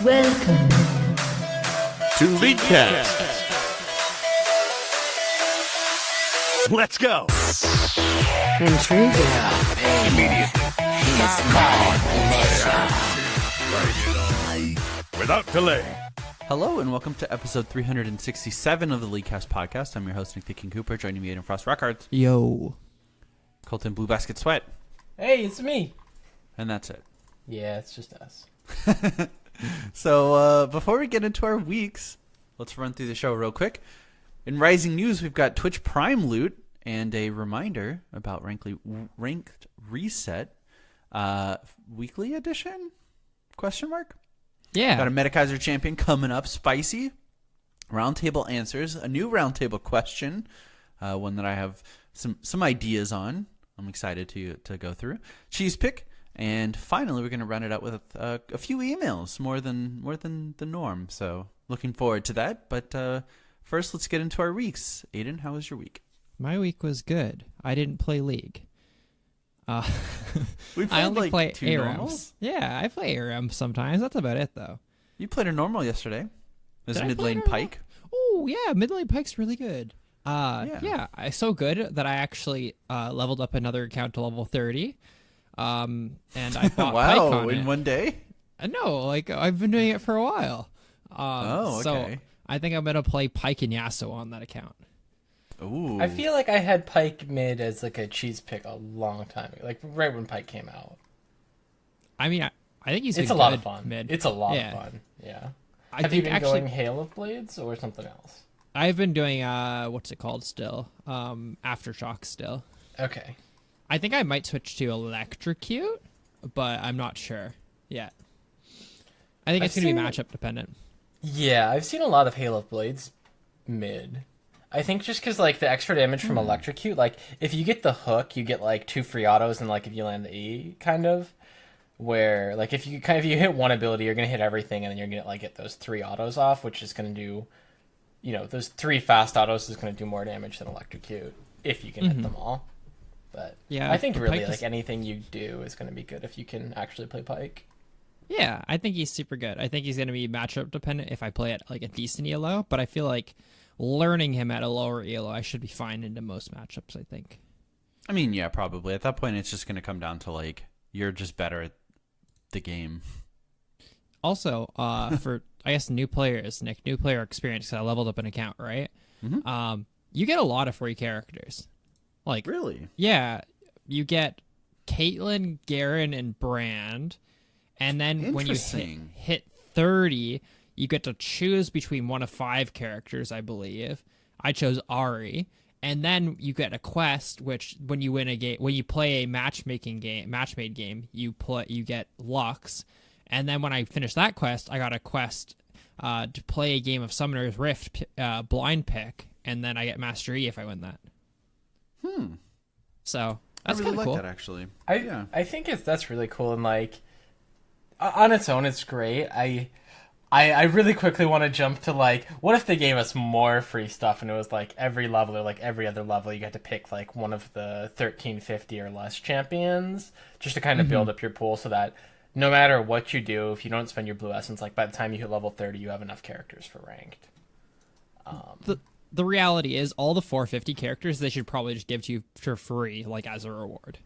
Welcome to Leadcast. Let's go. Intriguing. Without delay. Hello and welcome to episode 367 of the Leadcast podcast. I'm your host, Nick the King Cooper. Joining me in Frost Records, Yo. Colton Blue Basket Sweat. Hey, it's me. And that's it. Yeah, it's just us. So before we get into our weeks, let's run through the show real quick. In Rising News, we've got Twitch Prime loot and a reminder about Ranked Reset weekly edition? Question mark? Yeah. Got a Metacaiser champion coming up, spicy. Roundtable answers, a new roundtable question, one that I have some ideas on. I'm excited to go through. Cheese pick. And finally, we're going to run it out with a few emails, more than the norm. So looking forward to that. But first, let's get into our weeks. Aiden, how was your week? My week was good. I didn't play League. We played I only play two ARAMs. normals? Yeah, I play ARAMs sometimes. That's about it, though. You played a normal yesterday. It was Did I mid play lane normal? Pike. Oh, yeah. Mid lane Pike's really good. Yeah. So good that I actually leveled up another account to level 30. And I bought Pike Wow, on in it. one day? No, like I've been doing it for a while. Okay. So I think I'm going to play Pike and Yasuo on that account. Ooh. I feel like I had Pike mid as like a cheese pick a long time ago, like right when Pike came out. I mean, I think he's It's been lot good of fun. mid. It's a lot Yeah. of fun. Yeah. I Have you think been actually going Hail of Blades or something else? I've been doing what's it called still? Aftershock still. Okay. I think I might switch to Electrocute, but I'm not sure yet. I think it's I've going to be seen- matchup dependent. Yeah, I've seen a lot of Hail of Blades mid. I think just because like the extra damage from Electrocute, like if you get the hook, you get like 2 free autos, and like if you land the E, kind of. Where like if you hit one ability, you're gonna hit everything, and then you're gonna like get those 3 autos off, which is gonna do, those 3 fast autos is gonna do more damage than Electrocute if you can hit them all. But Yeah, I think the really Pike like is- anything you do is gonna be good if you can actually play Pike. Yeah, I think he's super good. I think he's going to be matchup dependent if I play at like a decent ELO, but I feel like learning him at a lower ELO, I should be fine into most matchups, I think. I mean, yeah, probably. At that point, it's just going to come down to, like, you're just better at the game. Also, for, I guess, new players, Nick, new player experience, 'cause I leveled up an account, right? Mm-hmm. You get a lot of free characters. Like, Really? yeah, you get Caitlyn, Garen, and Brand, and then when you Interesting. hit 30, you get to choose between one of 5 characters, I believe. I chose Ari, and then you get a quest, which when you win a game, when you play a matchmade game, you get Lux, and then when I finished that quest, I got a quest to play a game of Summoner's Rift blind pick, and then I get Master E if I win that. So that's I kind really of like cool. that, actually. I think that's really cool, and like on its own it's great. I really quickly want to jump to like, what if they gave us more free stuff and it was like every level or like every other level you got to pick like one of the 1350 or less champions just to kind of build up your pool, so that no matter what you do, if you don't spend your blue essence, like by the time you hit level 30 you have enough characters for ranked. The reality is, all the 450 characters they should probably just give to you for free, like as a reward.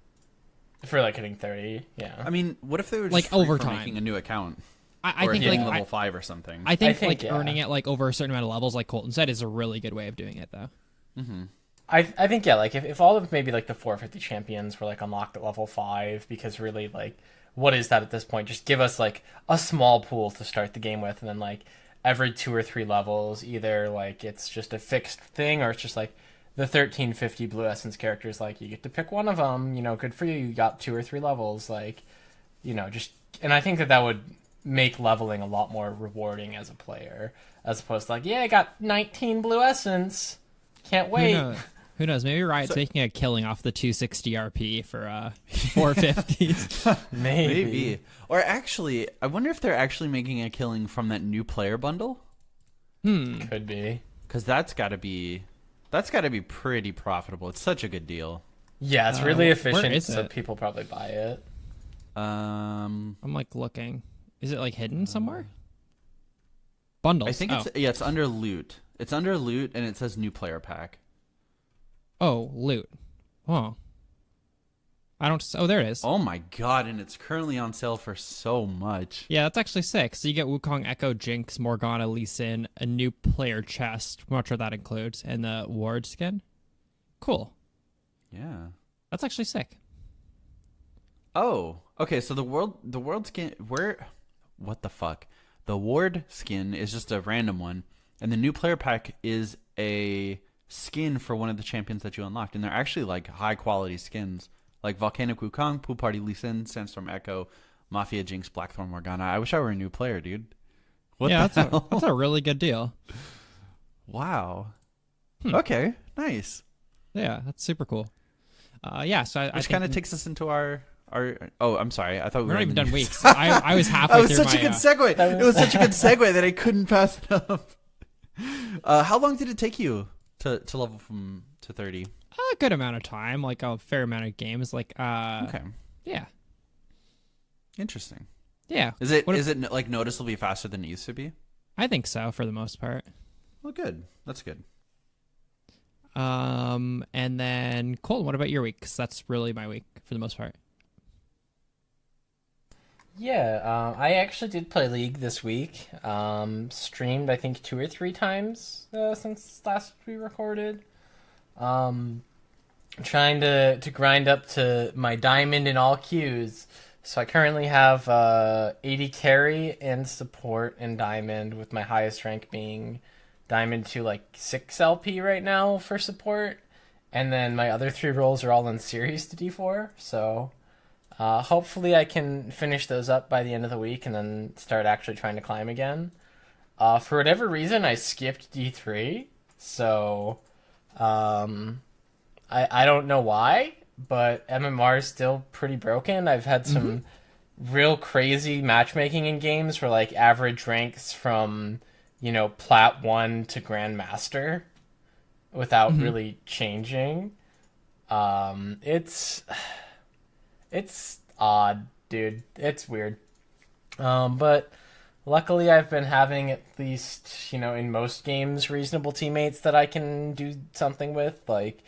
For like hitting 30, yeah. I mean, what if they were just Like, free over for time. making a new account? I Or think hitting like level 5 or something. I think think, yeah. earning it like over a certain amount of levels, like Colton said, is a really good way of doing it, though. I think, yeah, like if all of maybe like the 450 champions were like unlocked at level 5, because really like what is that at this point? Just give us like a small pool to start the game with, and then like every 2 or 3 levels, either like it's just a fixed thing or it's just like the 1350 blue essence characters, like you get to pick one of them, good for you, you got 2 or 3 levels, like, just, and I think that would make leveling a lot more rewarding as a player, as opposed to like, yeah, I got 19 blue essence, can't wait. Who knows? Maybe Riot's making a killing off the 260 RP for 450s. Maybe. Or actually, I wonder if they're actually making a killing from that new player bundle. Could be. Because that's got to be pretty profitable. It's such a good deal. Yeah, it's really where efficient, is so it? people probably buy it. I'm like looking. Is it like hidden somewhere? bundles. I think it's under loot. It's under loot, and it says new player pack. Oh, loot. Oh. Oh, there it is. Oh my god, and it's currently on sale for so much. Yeah, that's actually sick. So you get Wukong, Echo, Jinx, Morgana, Lee Sin, a new player chest. I'm not sure what that includes, and the ward skin. Cool. Yeah. That's actually sick. Oh, okay. So the world skin. What the fuck? The ward skin is just a random one, and the new player pack is a skin for one of the champions that you unlocked, and they're actually like high quality skins. Like Volcanic Wukong, Pool Party Lee Sin, Sandstorm Echo, Mafia Jinx, Blackthorn Morgana. I wish I were a new player, dude. What the hell? That's a really good deal. Wow. Okay, nice. Yeah, that's super cool. Yeah, so Which kind of takes us into our. Oh, I'm sorry. I thought we we're were not even on the done news. weeks. So I was halfway That was through such a good segue. It was such a good segue that I couldn't pass it up. How long did it take you to level to 30? a good amount of time, like a fair amount of games. Like, Okay. Yeah. Interesting. Yeah. Is it like noticeably faster than it used to be? I think so for the most part. Well, good. That's good. And then Colton, what about your week? Because that's really my week for the most part. Yeah, I actually did play League this week. Streamed, I think, 2 or 3 times since last we recorded. Trying to grind up to my diamond in all queues. So I currently have 80 carry and support in diamond, with my highest rank being diamond to like 6 LP right now for support. And then my other 3 roles are all in series to D4. So hopefully I can finish those up by the end of the week and then start actually trying to climb again. For whatever reason, I skipped D3. So I don't know why, but MMR is still pretty broken. I've had some real crazy matchmaking in games where like average ranks from, Plat 1 to Grandmaster without really changing. It's odd, dude. It's weird. But luckily I've been having at least, in most games, reasonable teammates that I can do something with. Like,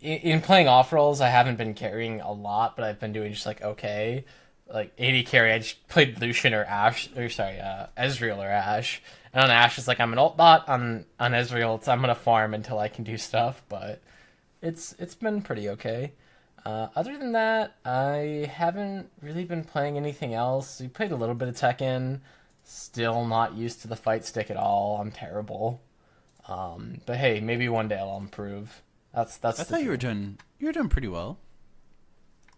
in playing off roles, I haven't been carrying a lot, but I've been doing just like okay. Like 80 carry, I just played Lucian or Ezreal or Ashe. And on Ashe, it's like I'm an ult bot. On Ezreal, I'm gonna farm until I can do stuff. But it's been pretty okay. Other than that, I haven't really been playing anything else. We played a little bit of Tekken. Still not used to the fight stick at all. I'm terrible. But hey, maybe one day I'll improve. I thought you were doing pretty well.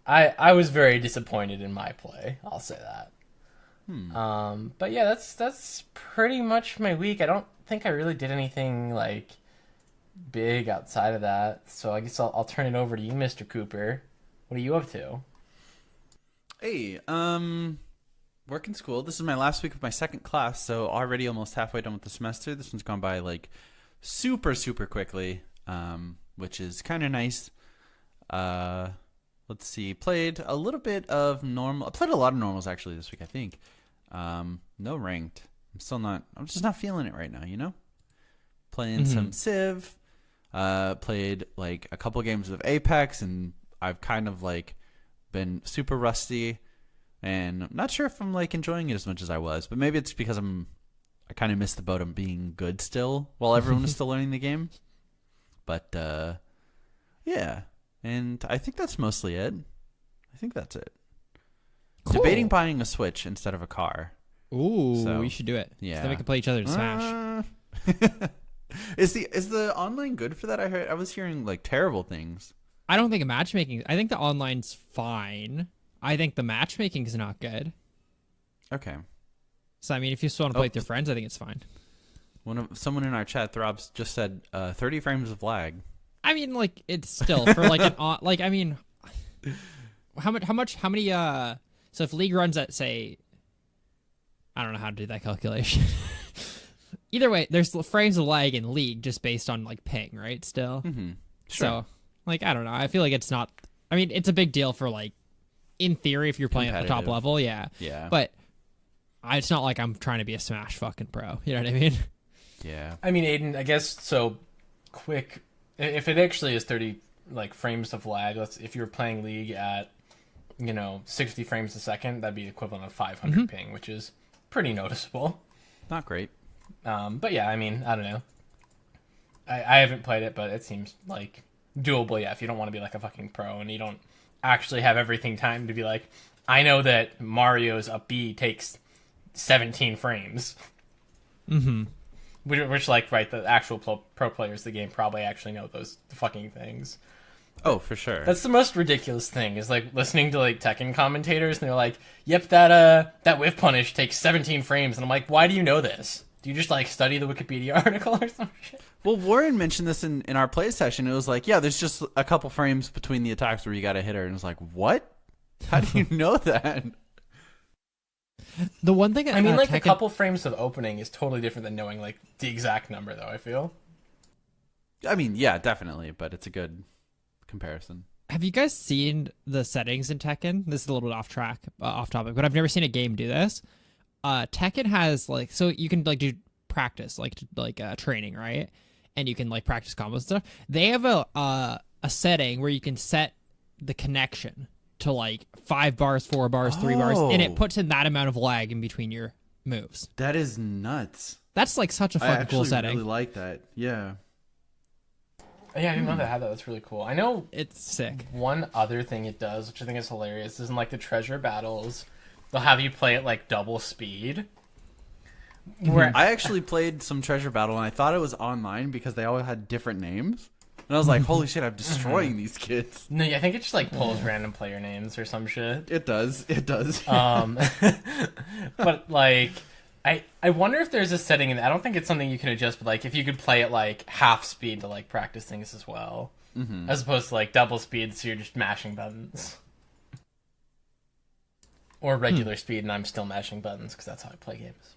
I was very disappointed in my play. I'll say that. But yeah, that's pretty much my week. I don't think I really did anything like big outside of that. So I guess I'll turn it over to you, Mr. Cooper. What are you up to? Hey, work in school. This is my last week of my second class, so already almost halfway done with the semester. This one's gone by like super, super quickly, which is kind of nice. Let's see. Played a little bit of normal. I played a lot of normals actually this week, I think. No ranked. I'm just not feeling it right now, Playing some Civ. Played like a couple games of Apex, and I've kind of like been super rusty, and I'm not sure if I'm like enjoying it as much as I was, but maybe it's because I kind of missed the boat of being good still while everyone is still learning the game. But yeah, and I think that's mostly it. I think that's it. Cool. Debating buying a Switch instead of a car. Ooh, So, we should do it. yeah. So then we can play each other in Smash. Is the online good for that? I was hearing like terrible things. I don't think matchmaking. I think the online's fine. I think the matchmaking is not good. Okay. So I mean, if you still want to play with your friends, I think it's fine. Someone in our chat, Throbs, just said 30 frames of lag. I mean, like it's still for like like I mean, how many so if League runs at say, I don't know how to do that calculation. Either way, there's frames of lag in League just based on like ping, right? Still, Sure. So like I don't know. I feel like it's not. I mean, it's a big deal for like in theory if you're playing at the top Competitive. level, yeah. Yeah. But It's not like I'm trying to be a Smash fucking pro. You know what I mean? Yeah. I mean, Aiden, I guess so. Quick, if it actually is 30 like frames of lag, if you're playing League at 60 frames a second, that'd be the equivalent of 500 ping, which is pretty noticeable. Not great. But yeah, I mean, I don't know. I haven't played it, but it seems like doable. Yeah, if you don't want to be like a fucking pro and you don't actually have everything timed to be like, I know that Mario's up B takes 17 frames. Mm-hmm. Which, like, right, the actual pro players of the game probably actually know those fucking things. Oh, for sure. That's the most ridiculous thing, is, like, listening to, like, Tekken commentators, and they're like, yep, that whiff punish takes 17 frames. And I'm like, why do you know this? Do you just, like, study the Wikipedia article or some shit? Well, Warren mentioned this in our play session. It was like, yeah, there's just a couple frames between the attacks where you got to hit her. And it's like, what? How do you know that? The one thing I mean, like, Tekken... a couple frames of opening is totally different than knowing, like, the exact number, though, I feel. I mean, yeah, definitely, but it's a good comparison. Have you guys seen the settings in Tekken? This is a little bit off topic, but I've never seen a game do this. Tekken has, like, so you can, like, do practice, like training, right? And you can, like, practice combos and stuff. They have a setting where you can set the connection to, like, 5 bars, 4 bars, 3 bars, and it puts in that amount of lag in between your moves. That is nuts. That's, like, such a fucking cool setting. I really like that. Yeah. Yeah, I didn't know they had that. That's really cool. I know it's sick. One other thing it does, which I think is hilarious, is in, like, the treasure battles, they'll have you play at, like, double speed. Where I actually played some treasure battle, and I thought it was online because they all had different names. And I was like, holy shit, I'm destroying these kids. No, I think it just, like, pulls random player names or some shit. It does. But, like, I wonder if there's a setting in I don't think it's something you can adjust, but, like, if you could play at, like, half speed to, like, practice things as well. Mm-hmm. As opposed to, like, double speed, so you're just mashing buttons. Or regular speed, and I'm still mashing buttons, because that's how I play games.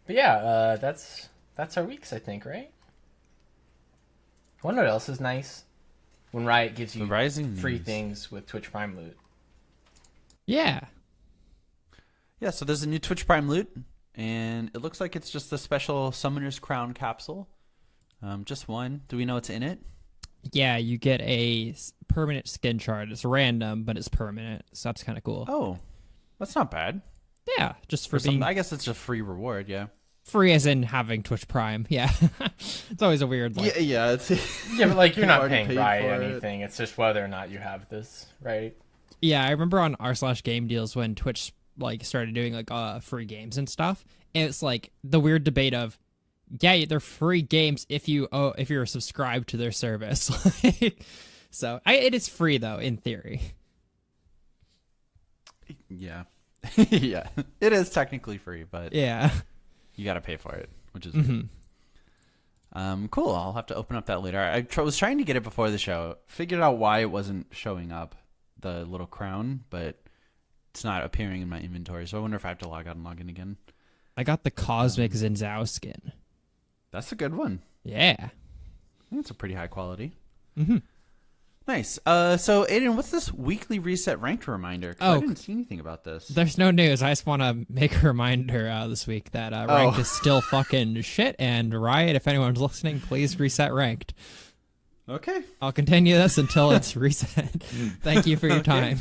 But yeah, that's our weeks, I think, right? I wonder what else is nice. When Riot gives you free things with Twitch Prime loot. Yeah. Yeah, so there's a new Twitch Prime loot, and it looks like it's just a special Summoner's Crown capsule. Just one. Do we know what's in it? Yeah, you get a permanent skin shard. It's random, but it's permanent, so that's kind of cool. Oh, that's not bad. Yeah, just for being... I guess it's a free reward, yeah. Free as in having Twitch Prime, yeah. It's always a weird... Like... Yeah, yeah, but, like, you're not paying Riot anything. It's just whether or not you have this, right? Yeah, I remember on r/game deals when Twitch, like, started doing, like, free games and stuff. And it's, like, the weird debate of, yeah, they're free games if you're subscribed to their service. So, it is free, though, in theory. Yeah. Yeah. It is technically free, but yeah, you got to pay for it, which is weird. Cool. I'll have to open up that later. I was trying to get it before the show. Figured out why it wasn't showing up, the little crown, but it's not appearing in my inventory. So I wonder if I have to log out and log in again. I got the Cosmic Zinzao skin. That's a good one. Yeah. I think it's a pretty high quality. Mm-hmm. Nice. So, Aiden, what's this weekly reset ranked reminder? 'Cause I didn't see anything about this. There's no news. I just want to make a reminder this week that ranked is still fucking shit. And Riot, if anyone's listening, please reset ranked. Okay. I'll continue this until it's reset. Thank you for your time.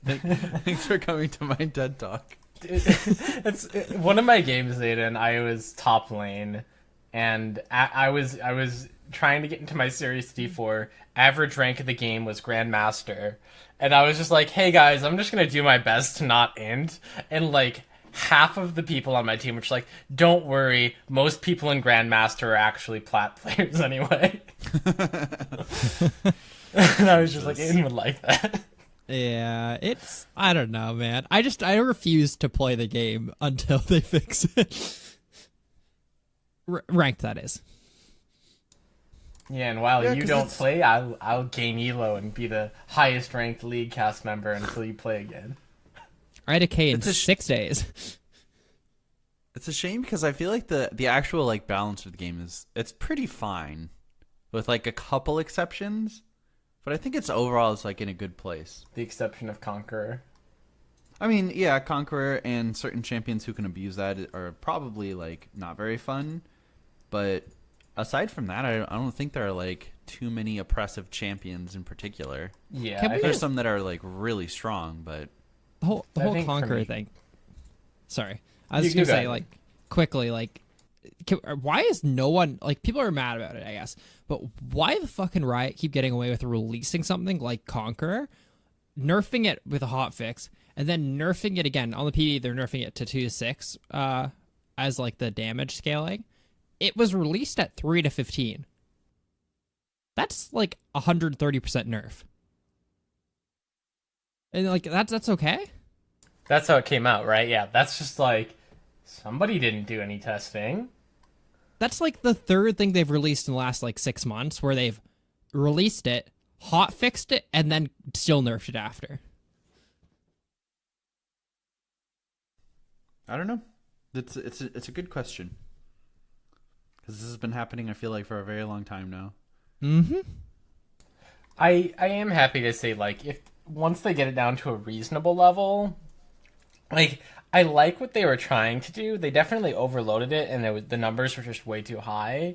Thanks for coming to my TED Talk. It's one of my games, Aiden. I was top lane, and I was trying to get into my Series D4. Average rank of the game was Grandmaster, and I was just like, hey guys, I'm just gonna do my best to not end. And like half of the people on my team were just like, don't worry, most people in Grandmaster are actually plat players anyway. And I was just like, Aiden would like that. Yeah, I don't know, man. I refuse to play the game until they fix it. Ranked, that is. Yeah, and while you don't play, I'll gain Elo and be the highest ranked League cast member until you play again. IDK in 6 days. It's a shame because I feel like the actual like balance of the game it's pretty fine, with like a couple exceptions, but I think it's overall it's like in a good place. The exception of Conqueror. I mean, yeah, Conqueror and certain champions who can abuse that are probably like not very fun, but aside from that, I don't think there are like too many oppressive champions in particular. Yeah, Can we There's some that are like really strong, but the whole I think for Conqueror me- thing. Sorry, I was You gonna go say ahead. like quickly like. Why is no one like people are mad about it? I guess, but why the fucking Riot keep getting away with releasing something like Conqueror, nerfing it with a hotfix, and then nerfing it again on the PD? They're nerfing it to 2 to 6 as like the damage scaling. It was released at 3 to 15. That's like 130% nerf, and like that's okay. That's how it came out, right? Yeah, that's just like somebody didn't do any testing. That's like the third thing they've released in the last like 6 months where they've released it, hot fixed it, and then still nerfed it after. I don't know. It's a good question because this has been happening. I feel like for a very long time now. Mm-hmm. I am happy to say, like, if once they get it down to a reasonable level, like, I like what they were trying to do. They definitely overloaded it, and the numbers were just way too high.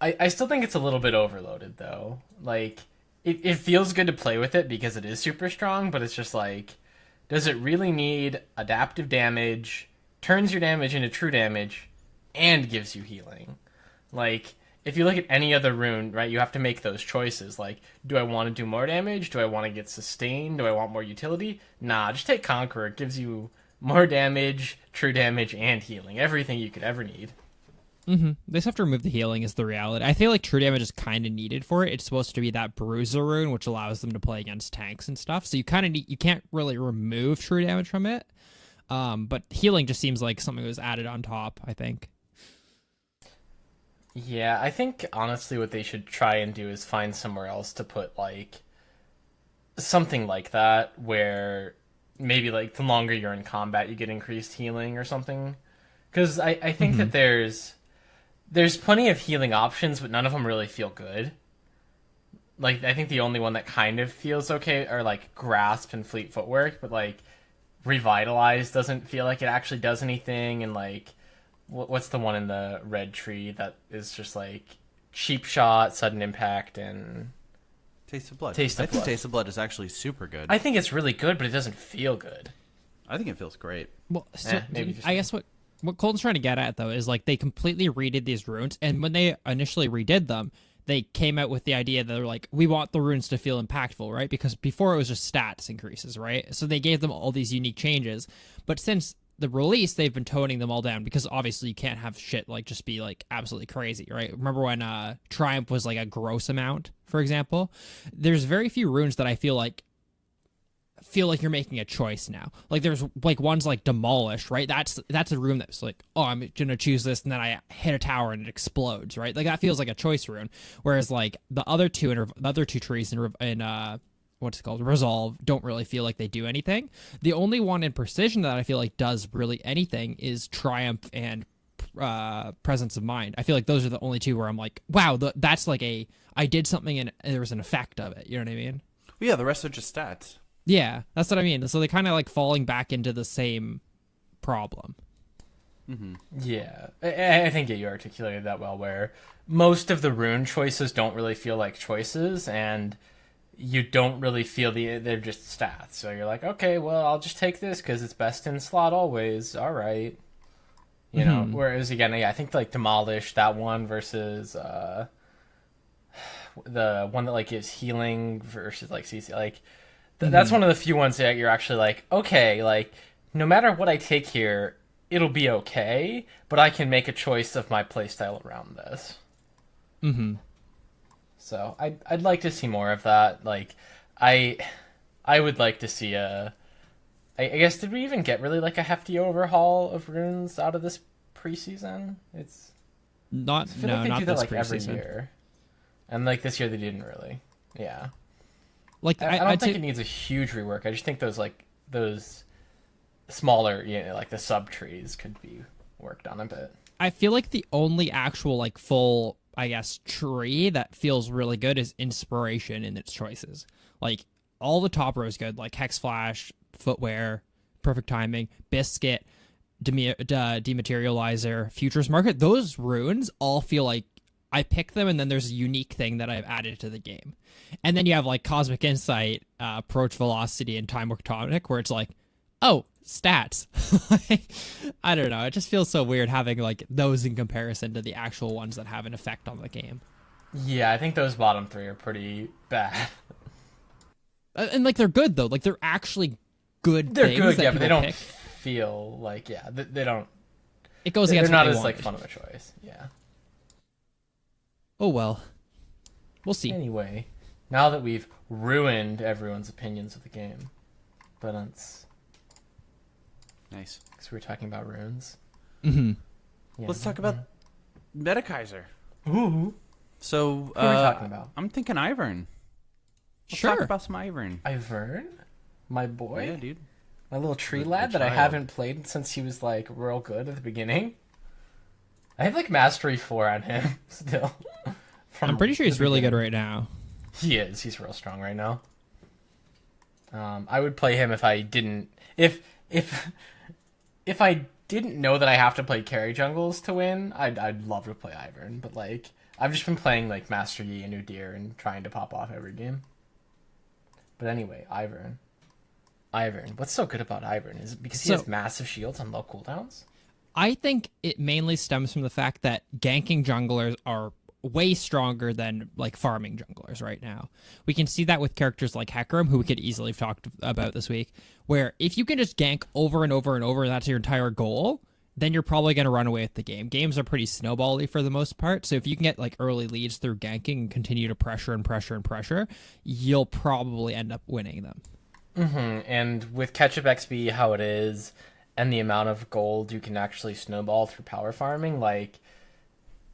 I still think it's a little bit overloaded, though. Like, it feels good to play with it because it is super strong, but it's just like, does it really need adaptive damage, turns your damage into true damage, and gives you healing? Like, if you look at any other rune, right, you have to make those choices. Like, do I want to do more damage? Do I want to get sustained? Do I want more utility? Nah, just take Conqueror. It gives you more damage, true damage, and healing. Everything you could ever need. Mm-hmm. They just have to remove the healing is the reality. I feel like true damage is kind of needed for it. It's supposed to be that bruiser rune, which allows them to play against tanks and stuff. So you kind of you can't really remove true damage from it. But healing just seems like something that was added on top, I think. Yeah, I think, honestly, what they should try and do is find somewhere else to put, like, something like that, where maybe, like, the longer you're in combat, you get increased healing or something. Because I think that there's plenty of healing options, but none of them really feel good. Like, I think the only one that kind of feels okay are, like, Grasp and Fleet Footwork, but, like, Revitalize doesn't feel like it actually does anything, and, like, what's the one in the red tree that is just, like, Cheap Shot, Sudden Impact, and Taste of Blood. Taste of I think Blood. Taste of Blood is actually super good. I think it's really good, but it doesn't feel good. I think it feels great. Well, so maybe just I guess what Colton's trying to get at, though, is like they completely redid these runes, and when they initially redid them, they came out with the idea that they're like, we want the runes to feel impactful, right? Because before it was just stats increases, right? So they gave them all these unique changes, but since the release, they've been toning them all down because obviously you can't have shit like just be like absolutely crazy, right? Remember when Triumph was like a gross amount, for example? There's very few runes that I feel like you're making a choice now. Like there's like ones like Demolish, right? That's a rune that's like, oh, I'm gonna choose this, and then I hit a tower and it explodes, right? Like that feels like a choice rune. Whereas like the other two trees in what's it called, Resolve, don't really feel like they do anything. The only one in Precision that I feel like does really anything is Triumph and Presence of Mind. I feel like those are the only two where I'm like, wow, that's like I did something and there was an effect of it. You know what I mean? Well, yeah, the rest are just stats. Yeah, that's what I mean. So they kind of like falling back into the same problem. Yeah, I think you articulated that well, where most of the rune choices don't really feel like choices, and you don't really feel they're just stats. So you're like, okay, well, I'll just take this because it's best in slot always. All right. You know, whereas again, yeah, I think like Demolish, that one versus the one that like gives healing versus like CC, like that's one of the few ones that you're actually like, okay, like no matter what I take here, it'll be okay, but I can make a choice of my playstyle around this. Mm-hmm. So I'd like to see more of that. Like I would like to see I guess, did we even get really like a hefty overhaul of runes out of this preseason? I feel like they not do that this like every preseason. year, and like this year they didn't really. Yeah, Like I don't I'd think say, it needs a huge rework. I just think those smaller, like the sub trees could be worked on a bit. I feel like the only actual like full, I guess, tree that feels really good is Inspiration in its choices. Like all the top row is good, like Hex Flash, Footwear, Perfect Timing, Biscuit, Dematerializer, Futures Market. Those runes all feel like I pick them, and then there's a unique thing that I've added to the game. And then you have like Cosmic Insight, Approach Velocity, and Time Work Tonic, where it's like, oh, stats. I don't know. It just feels so weird having like those in comparison to the actual ones that have an effect on the game. Yeah, I think those bottom three are pretty bad. And like they're good though. Like they're actually good. They're things good, that yeah, but they don't pick. feel like they don't. It goes They're against not what they as like wanted. fun of a choice. Yeah. Oh well, we'll see. Anyway, now that we've ruined everyone's opinions of the game, but it's Nice. because we were talking about runes. Mm-hmm. Yeah. Let's talk about Metakaiser. Ooh. So, Who are we talking about? I'm thinking Ivern. Let's Sure. talk about some Ivern. Ivern, my boy, Yeah, dude. my little tree The lad that I child. haven't played since he was like real good at the beginning. I have like Mastery 4 on him still. I'm pretty sure he's really good right now. He is. He's real strong right now. I would play him if I didn't. If I didn't know that I have to play carry jungles to win, I'd love to play Ivern. But like, I've just been playing like Master Yi and Udyr and trying to pop off every game. But anyway, Ivern. What's so good about Ivern? Is it because he So- has massive shields on low cooldowns? I think it mainly stems from the fact that ganking junglers are way stronger than like farming junglers right now. We can see that with characters like Hecarim, who we could easily have talked about this week, where if you can just gank over and over and over, and that's your entire goal, then you're probably going to run away with the game. Games are pretty snowbally for the most part, so if you can get like early leads through ganking and continue to pressure and pressure and pressure, you'll probably end up winning them. And with Ketchup XP, how it is, and the amount of gold you can actually snowball through power farming, like,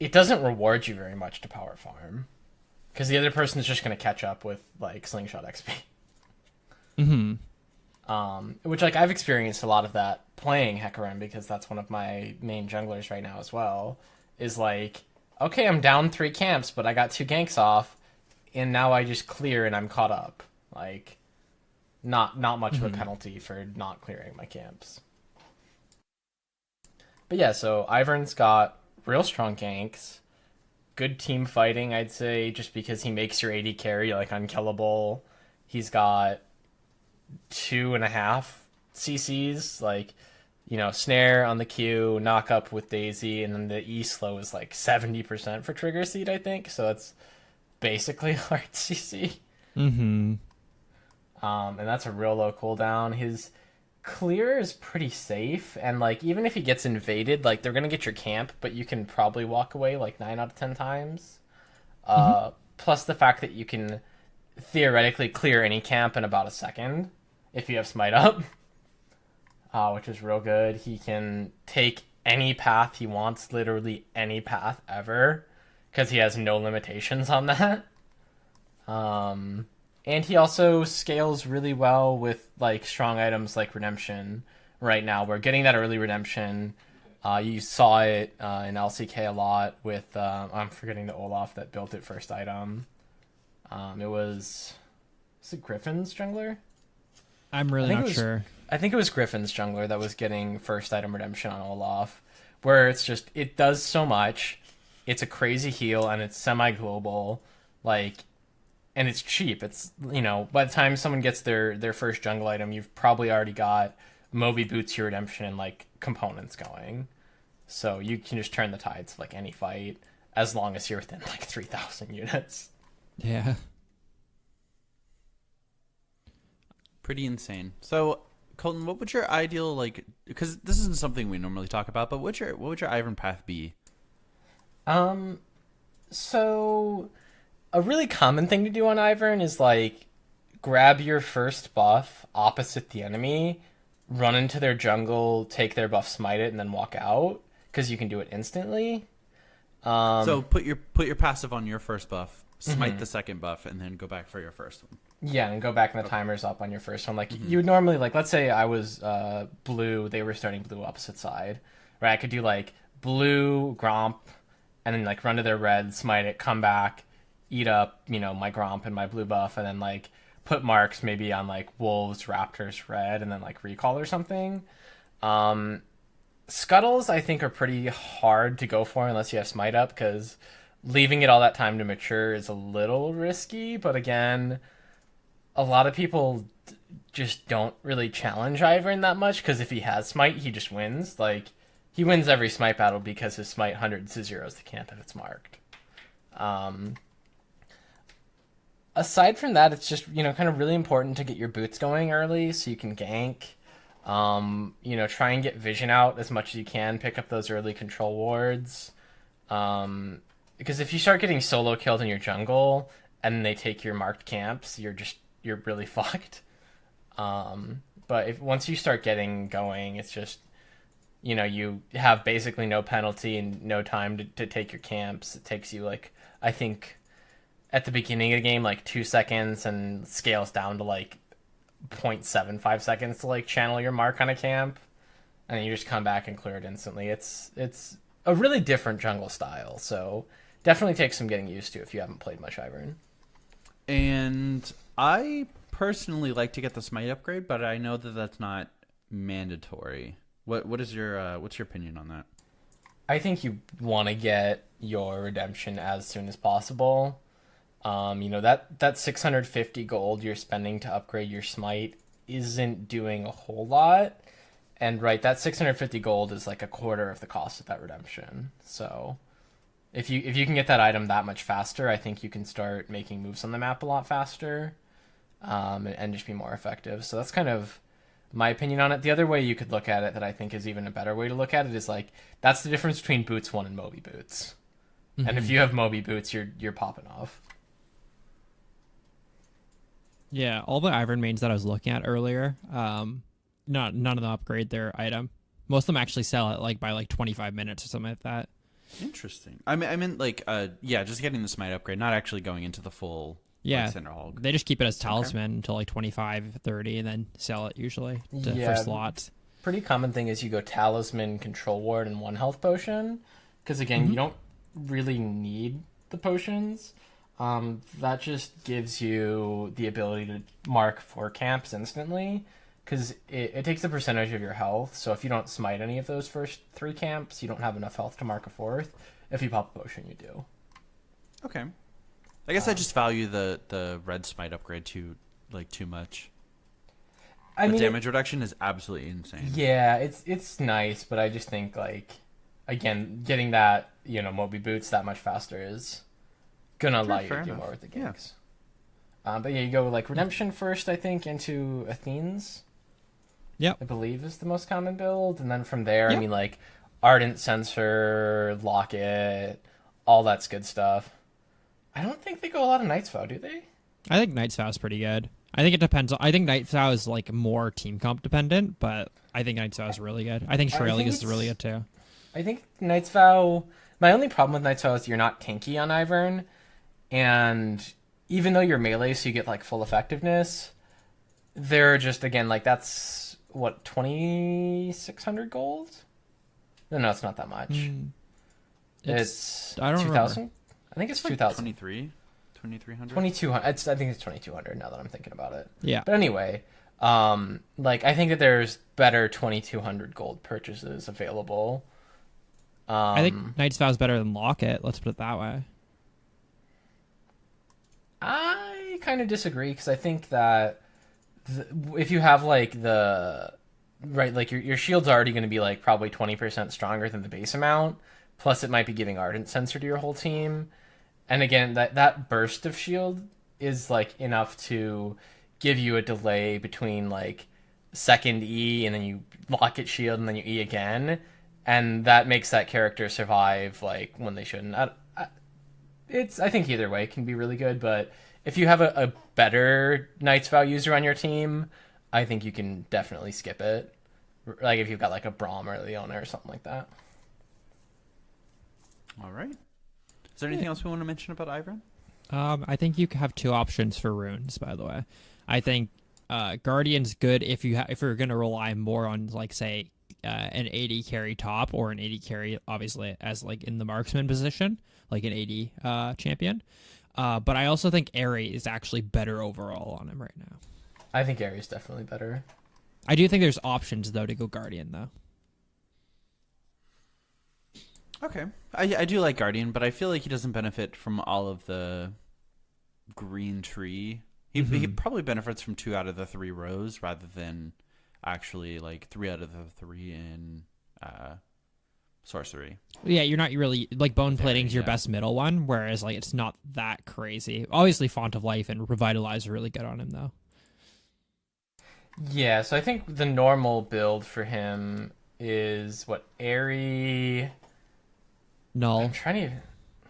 it doesn't reward you very much to power farm. Because the other person is just going to catch up with, like, Slingshot XP. Which, like, I've experienced a lot of that playing Hecarim, because that's one of my main junglers right now as well, is like, okay, I'm down 3 camps, but I got 2 ganks off, and now I just clear and I'm caught up. Like, not much of a penalty for not clearing my camps. But yeah, so Ivern's got real strong ganks, good team fighting, I'd say, just because he makes your AD carry like unkillable. He's got 2.5 CCs, like, you know, snare on the Q, knock up with Daisy, and then the E slow is like 70% for trigger seed, I think. So it's basically hard CC. And that's a real low cooldown. His clear is pretty safe, and like even if he gets invaded, like they're gonna get your camp, but you can probably walk away like 9 out of 10 times. Plus the fact that you can theoretically clear any camp in about a second if you have smite up, which is real good. He can take any path he wants, literally any path ever, because he has no limitations on that. And he also scales really well with like strong items like Redemption right now. We're getting that early Redemption. You saw it in LCK a lot with, I'm forgetting the Olaf that built it first item. Was it Griffin's jungler? I'm really not sure. I think it was Griffin's jungler that was getting first item Redemption on Olaf, where it's just, it does so much. It's a crazy heal and it's semi-global. Like, and it's cheap. It's, you know, by the time someone gets their first jungle item, you've probably already got Moby Boots, your Redemption, and like components going. So you can just turn the tides of like any fight as long as you're within like 3,000 units. Yeah. Pretty insane. So, Colton, what would your ideal, like, because this isn't something we normally talk about, but what would your Ivern path be? So a really common thing to do on Ivern is like grab your first buff opposite the enemy, run into their jungle, take their buff, smite it, and then walk out, because you can do it instantly. So put your passive on your first buff, smite the second buff, and then go back for your first one. Yeah, and go back and the timer's up on your first one. Like, you would normally, like, let's say I was blue, they were starting blue opposite side, right? I could do, like, blue, Gromp, and then, like, run to their red, smite it, come back, eat up, you know, my Gromp and my blue buff, and then, like, put marks maybe on like wolves, raptors, red, and then like recall or something. Scuttles I think are pretty hard to go for unless you have smite up, because leaving it all that time to mature is a little risky. But again, a lot of people just don't really challenge Ivern that much, because if he has smite, he just wins. Like, he wins every smite battle because his smite hundreds to zeros the camp if it's marked. Aside from that, it's just, kind of really important to get your boots going early so you can gank. Try and get vision out as much as you can. Pick up those early control wards. Because if you start getting solo killed in your jungle and they take your marked camps, you're really fucked. But once you start getting going, it's just, you have basically no penalty and no time to take your camps. It takes you, like, I think at the beginning of the game, like 2 seconds, and scales down to like 0.75 seconds to like channel your mark on a camp, and then you just come back and clear it instantly. It's a really different jungle style, so definitely takes some getting used to if you haven't played much Ivern. And I personally like to get the smite upgrade, but I know that that's not mandatory. What is your what's your opinion on that? I think you want to get your redemption as soon as possible. That 650 gold you're spending to upgrade your smite isn't doing a whole lot. And right, that 650 gold is like a quarter of the cost of that redemption. So if you can get that item that much faster, I think you can start making moves on the map a lot faster, and just be more effective. So that's kind of my opinion on it. The other way you could look at it that I think is even a better way to look at it is like, that's the difference between Boots 1 and Moby Boots. Mm-hmm. And if you have Moby Boots, you're popping off. Yeah, all the Ivern mains that I was looking at earlier, none of them upgrade their item. Most of them actually sell it like by like 25 minutes or something like that. Interesting. I mean, like, just getting the smite upgrade, not actually going into the full Cinder Hulk. They just keep it as talisman until like 25, 30, and then sell it usually for slots. Pretty common thing is you go talisman, control ward, and 1 health potion, because again, you don't really need the potions. That just gives you the ability to mark 4 camps instantly, because it takes a percentage of your health. So if you don't smite any of those first 3 camps, you don't have enough health to mark a 4th. If you pop a potion, you do. Okay. I guess I just value the red smite upgrade too much. The damage reduction is absolutely insane. Yeah, it's nice, but I just think, like, again, getting that, Moby Boots that much faster is gonna allow you to do more with the gigs. Yeah. But yeah, you go like Redemption first, I think, into Athene's. Yep. I believe is the most common build, and then from there, I mean, like Ardent Sensor, Locket, all that's good stuff. I don't think they go a lot of Night's Vow, do they? I think Night's Vow is pretty good. I think it depends. I think Night's Vow is like more team comp dependent, but I think Night's Vow is really good. I think Trailing is really good too. I think Night's Vow. My only problem with Night's Vow is you're not tanky on Ivern, and even though you're melee, so you get like full effectiveness, they're just, again, like, that's what, 2,600 gold? No, it's not that much. It's I don't 2,000. remember. I think it's 2,000. 2,300. 2,200. I think it's 2,200 now that I'm thinking about it. Yeah. But anyway, like, I think that there's better 2,200 gold purchases available. I think Night's Vow is better than Locket. Let's put it that way. I kind of disagree, because I think that if you have like like your shield's already going to be like probably 20% stronger than the base amount, plus it might be giving Ardent Sensor to your whole team, and again, that burst of shield is like enough to give you a delay between like second E and then you lock it shield and then you E again, and that makes that character survive like when they shouldn't. I think either way can be really good, but if you have a better Night's Vow user on your team, I think you can definitely skip it. Like if you've got like a Braum or a Leona or something like that. All right. Is there anything else we want to mention about Ivern? I think you have 2 options for runes, by the way. I think Guardian's good if you're going to rely more on, like, say, an 80 carry top, or an 80 carry, obviously, as like in the marksman position, like an 80 champion. But I also think Aerie is actually better overall on him right now. I think Aerie's definitely better. I do think there's options, though, to go Guardian, though. Okay. I do like Guardian, but I feel like he doesn't benefit from all of the green tree. He probably benefits from 2 out of the 3 rows rather than actually like 3 out of the 3 in sorcery. Yeah, you're not really like bone plating's your best middle one, whereas like it's not that crazy. Obviously, Font of Life and Revitalize are really good on him, though. Yeah, so I think the normal build for him is what Aerie. Null. I'm trying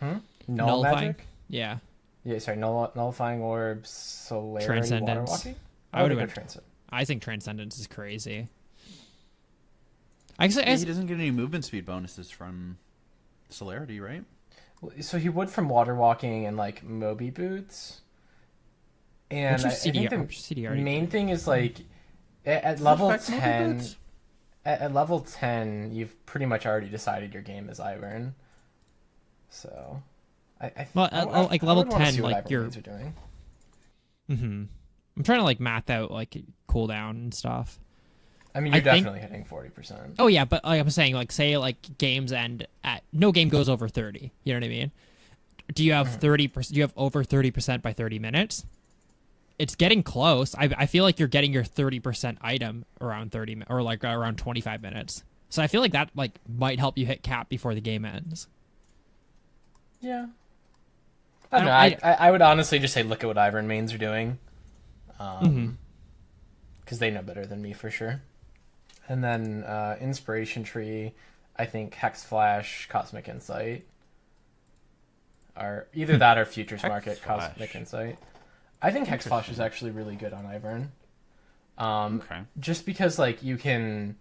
to. Null Nullifying? magic. Yeah. Yeah, sorry. Nullifying orbs, Celerity, Transcendence. Waterwalking. I would have go been. Transcendence. I think Transcendence is crazy. He doesn't get any movement speed bonuses from Celerity, right? So he would from Waterwalking and like Moby Boots. And I think the main thing is like at level 10. At level 10, you've pretty much already decided your game is Ivern. So, like level 10, like you're doing. I'm trying to like math out like cooldown and stuff. I mean, you're definitely hitting 40%. Oh yeah, but like I'm saying, like say like games end at no game goes over 30. You know what I mean? Do you have 30%? Do you have over 30% by 30 minutes? It's getting close. I feel like you're getting your 30% item around 30 or like around 25 minutes. So I feel like that like might help you hit cap before the game ends. Yeah. I don't know. I would honestly just say look at what Ivern mains are doing. Because they know better than me for sure. And then Inspiration Tree, I think Hex Flash, Cosmic Insight are either that or Futures Market, Cosmic Insight. I think Hex Flash is actually really good on Ivern. Okay. Just because like you can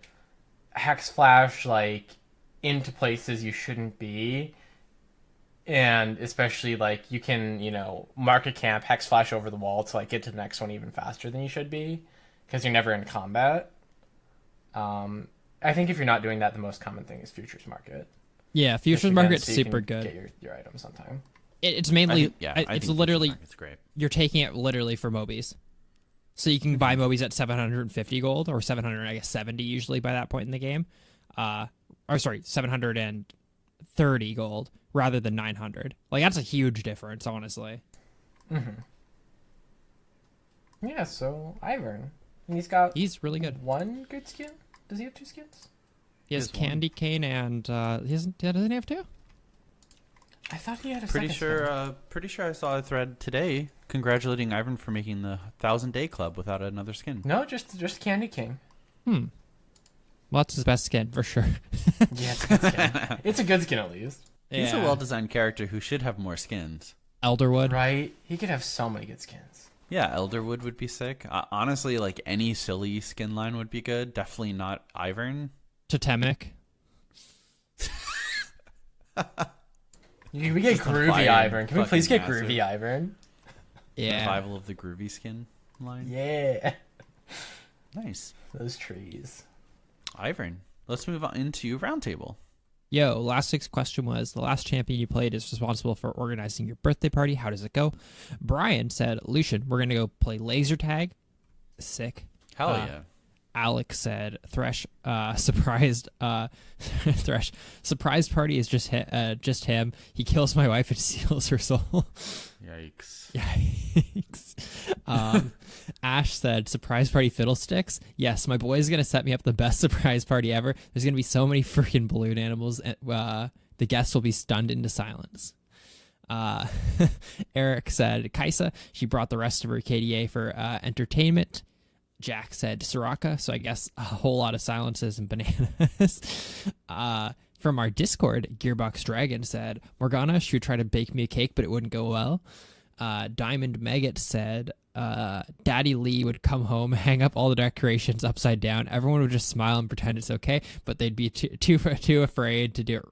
Hex Flash like into places you shouldn't be, and especially like you can mark a camp, Hex Flash over the wall to like get to the next one even faster than you should be because you're never in combat. I think if you're not doing that, the most common thing is Futures Market. Yeah, Futures Market's super good. Get your items on time. It's mainly, I it's think literally, it's great. You're taking it literally for Mobies. So you can buy Mobies at 750 gold, or 770 usually by that point in the game. 730 gold rather than 900. Like, that's a huge difference, honestly. Yeah, so Ivern. And he's really good. One good skin? Does he have 2 skins? He has Candy Cane and, doesn't he have 2? I thought he had a pretty sure I saw a thread today congratulating Ivern for making the 1,000-day club without another skin. No, just Candy King. Well, that's his best skin for sure. Yeah, it's a good skin. It's a good skin at least. He's a well-designed character who should have more skins. Elderwood, right? He could have so many good skins. Yeah, Elderwood would be sick. Honestly, like any silly skin line would be good. Definitely not Ivern. Totemic. We get Groovy Ivern. Can we please get Groovy Ivern? Yeah. Revival of the Groovy skin line. Yeah. Nice. Those trees. Ivern. Let's move on into Roundtable. Yo, last week's question was, the last champion you played is responsible for organizing your birthday party. How does it go? Brian said, Lucian, we're going to go play laser tag. Sick. Hell yeah. Alex said, Thresh, surprised party is just him. He kills my wife and steals her soul. Yikes. Ash said, surprise party fiddlesticks. Yes, my boy is going to set me up the best surprise party ever. There's going to be so many freaking balloon animals. The guests will be stunned into silence. Eric said, Kaisa, she brought the rest of her KDA for entertainment. Jack said Soraka, so I guess a whole lot of silences and bananas. From our Discord, Gearbox Dragon said, Morgana, she would try to bake me a cake, but it wouldn't go well. Diamond Maggot said, Daddy Lee would come home, hang up all the decorations upside down. Everyone would just smile and pretend it's okay, but they'd be too afraid to do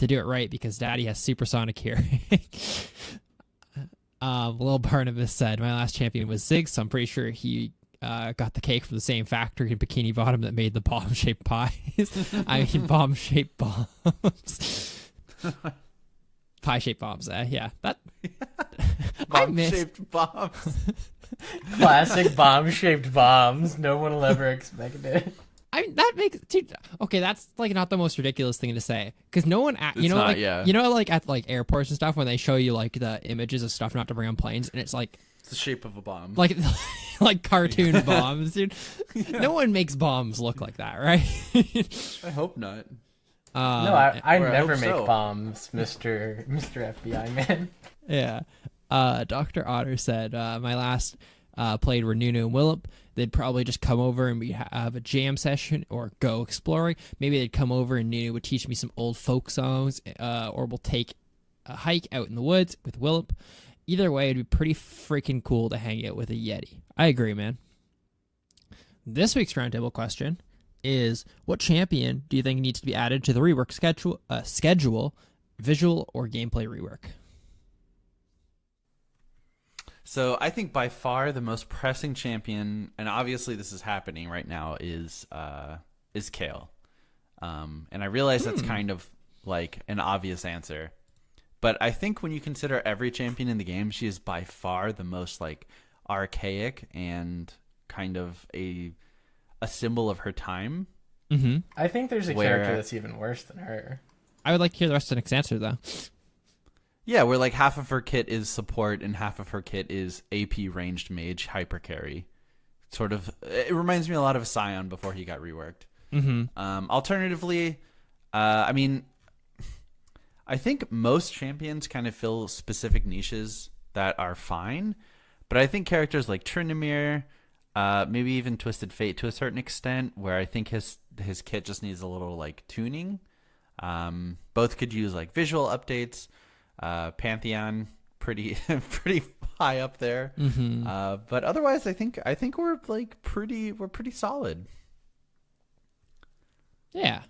it right because Daddy has supersonic hearing. Lil Barnabas said, my last champion was Ziggs, so I'm pretty sure he got the cake from the same factory in Bikini Bottom that made the bomb-shaped pies. I mean, bomb-shaped bombs. Pie-shaped bombs, yeah. That I miss. Bomb-shaped bombs. Classic bomb-shaped bombs. No one will ever expect it. I mean, that makes okay. That's like not the most ridiculous thing to say because no one, It's not, like yeah. like at like airports and stuff when they show you like the images of stuff not to bring on planes and it's like It's the shape of a bomb. like like cartoon bombs, dude. No one makes bombs look like that, right? I hope not. No, I or I never hope make so. bombs, Mr. FBI man. Yeah. Dr. Otter said, my last played were Nunu and Willip. They'd probably just come over and we'd have a jam session or go exploring. Maybe they'd come over and Nunu would teach me some old folk songs, or we'll take a hike out in the woods with Willip. Either way, it'd be pretty freaking cool to hang out with a Yeti. I agree, man. This week's roundtable question is, what champion do you think needs to be added to the rework schedule, visual or gameplay rework? So I think by far the most pressing champion, and obviously this is happening right now, is Kale. And I realize that's kind of like an obvious answer, but I think when you consider every champion in the game, she is by far the most like archaic and kind of a symbol of her time. Mm-hmm. I think there's a Where- character that's even worse than her. I would like to hear the rest of Nick's answer, though. Yeah, where like half of her kit is support and half of her kit is AP ranged mage hyper carry. Sort of, it reminds me a lot of Scion before he got reworked. Mm-hmm. Alternatively, I mean, I think most champions kind of fill specific niches that are fine, but I think characters like Tryndamere, maybe even Twisted Fate to a certain extent, where I think his kit just needs a little like tuning. Both could use like visual updates. Pantheon, pretty high up there. Mm-hmm. But otherwise, I think we're like pretty solid. Yeah.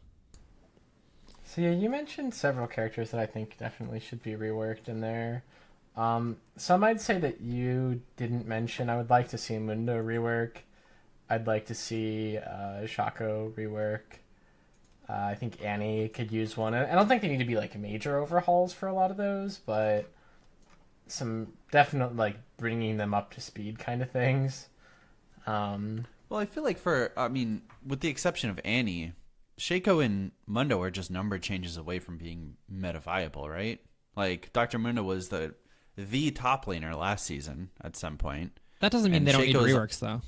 So yeah, you mentioned several characters that I think definitely should be reworked in there. Some I'd say that you didn't mention. I would like to see Mundo rework. I'd like to see Shaco rework. I think Annie could use one. I don't think they need to be like major overhauls for a lot of those, but some definite like bringing them up to speed kind of things. Well, I feel like with the exception of Annie, Shaco and Mundo are just number changes away from being meta viable, right? Like Dr. Mundo was the top laner last season at some point. That doesn't mean And they don't need Shaco's- reworks, though.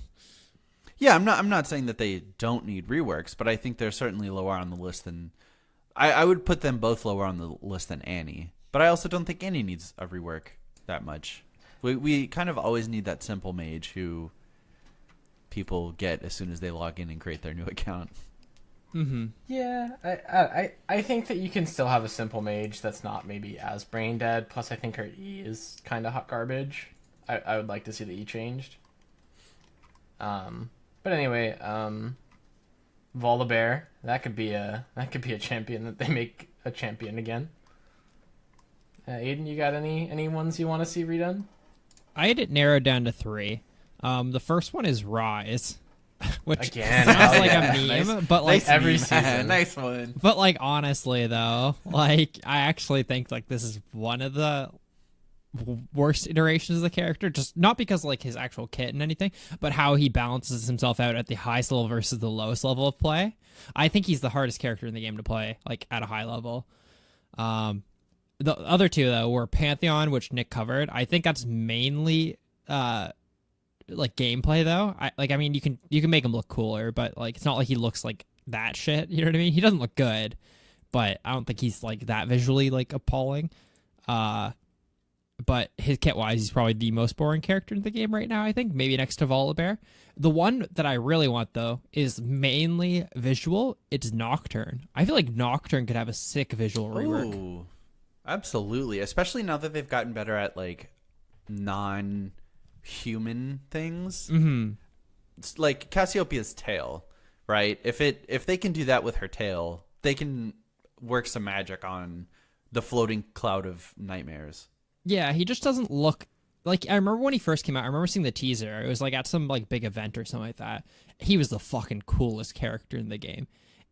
Yeah, I'm not saying that they don't need reworks, but I think they're certainly lower on the list than I would put them both lower on the list than Annie. But I also don't think Annie needs a rework that much. We kind of always need that simple mage who people get as soon as they log in and create their new account. Mm-hmm. Yeah, I think that you can still have a simple mage that's not maybe as brain dead. Plus, I think her E is kind of hot garbage. I would like to see the E changed. But anyway, Volibear, that could be a champion that they make a champion again. Aiden, you got any ones you want to see redone? I had it narrowed down to 3. The first one is Rise, which Again, sounds hell like yeah. a meme, Nice- but like nice every meme. season. Nice one. But like honestly though, like I actually think like this is one of the worst iterations of the character, just not because like his actual kit and anything, but how he balances himself out at the highest level versus the lowest level of play. I think he's the hardest character in the game to play, like at a high level. The other two though were Pantheon, which Nick covered. I think that's mainly like gameplay though. I mean you can make him look cooler, but like it's not like he looks like that shit. You know what I mean? He doesn't look good, but I don't think he's like that visually like appalling. But his kit wise, he's probably the most boring character in the game right now, I think. Maybe next to Volibear. The one that I really want, though, is mainly visual. It's Nocturne. I feel like Nocturne could have a sick visual rework. Ooh, absolutely. Especially now that they've gotten better at like non-human things. Mm-hmm. It's like Cassiopeia's tail, right? If they can do that with her tail, they can work some magic on the floating cloud of nightmares. Yeah, he just doesn't look like. I remember when he first came out. I remember seeing the teaser. It was like at some like big event or something like that. He was the fucking coolest character in the game,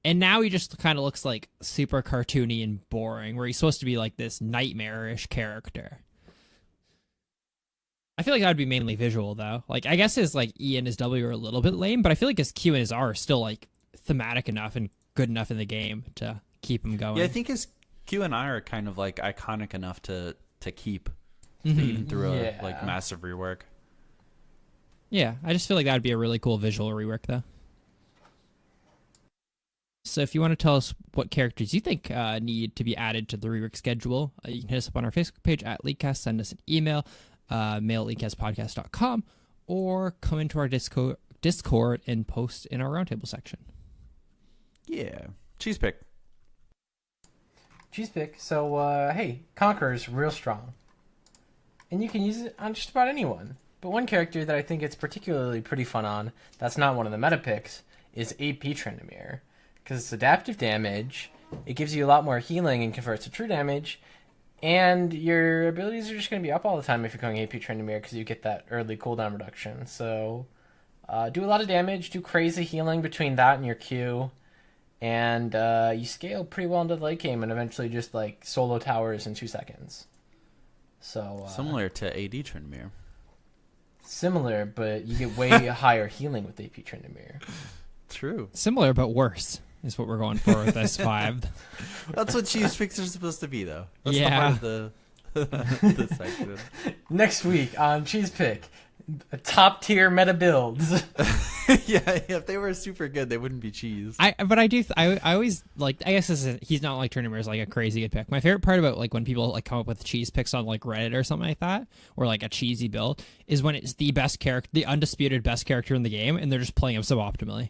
And now he just kind of looks like super cartoony and boring, where he's supposed to be like this nightmarish character. I feel like that would be mainly visual, though. Like, I guess his like E and his W are a little bit lame, but I feel like his Q and his R are still like thematic enough and good enough in the game to keep him going. Yeah, I think his Q and I are kind of like iconic enough to keep even through a like massive rework. Yeah, I just feel like that would be a really cool visual rework, though. So if you want to tell us what characters you think need to be added to the rework schedule, you can hit us up on our Facebook page at Leakcast, send us an email, mail at leakcastpodcast.com, or come into our Discord and post in our roundtable section. Yeah. Cheese pick. Cheese pick. So, hey, Conqueror's real strong. And you can use it on just about anyone. But one character that I think it's particularly pretty fun on, that's not one of the meta picks, is AP Tryndamere. Because it's adaptive damage, it gives you a lot more healing and converts to true damage, and your abilities are just going to be up all the time if you're going AP Tryndamere because you get that early cooldown reduction. So, do a lot of damage, do crazy healing between that and your Q, and you scale pretty well into the late game and eventually just like solo towers in 2 seconds. So similar to AD Tryndamere. Similar, but you get way higher healing with AP Tryndamere. True. Similar but worse is what we're going for with S5. That's what cheese picks are supposed to be, though. That's Yeah. the part of the section. Next week on Cheese Pick, top tier meta builds. Yeah, if they were super good, they wouldn't be cheese. I always like, I guess he's not like Tryndamere is like a crazy good pick. My favorite part about like when people like come up with cheese picks on like Reddit or something like that, or like a cheesy build, is when it's the best character, the undisputed best character in the game, and they're just playing him suboptimally.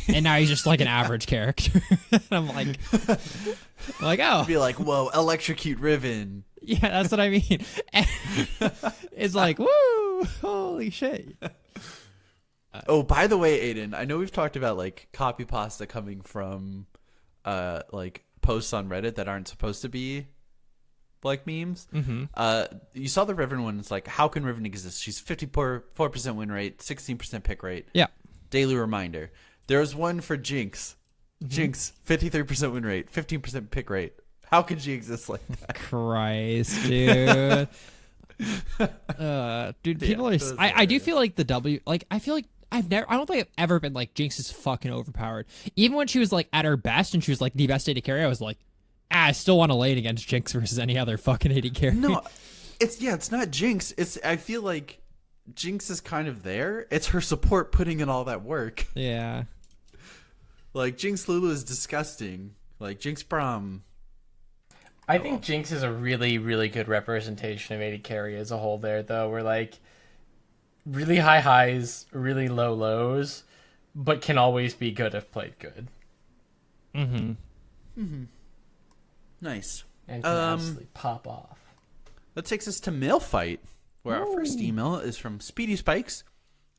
And now he's just like an average character. And I'm like, oh, Be like, whoa, electrocute Riven. yeah, that's what I mean. And it's like, woo, holy shit. Oh, by the way, Aiden, I know we've talked about like copy pasta coming from like posts on Reddit that aren't supposed to be like memes. Mm-hmm. You saw the Riven one. It's like, how can Riven exist? She's 54% win rate, 16% pick rate. Yeah. Daily reminder. There was one for Jinx. Mm-hmm. Jinx, 53% win rate, 15% pick rate. How could she exist like that? Christ, dude. Dude, people are. I do feel like the W. Like, I feel like I don't think I've ever been like, Jinx is fucking overpowered. Even when she was like at her best and she was like the best AD carry, I was like, I still want to lane against Jinx versus any other fucking AD carry. No, it's not Jinx. I feel like Jinx is kind of there. It's her support putting in all that work. Yeah. Like, Jinx Lulu is disgusting. Like, Jinx Braum. I think Jinx is a really, really good representation of AD carry as a whole there, though. We're like really high highs, really low lows, but can always be good if played good. Mm-hmm. Mm-hmm. Nice. And can absolutely pop off. That takes us to Mail Fight, where our first email is from Speedy Spikes,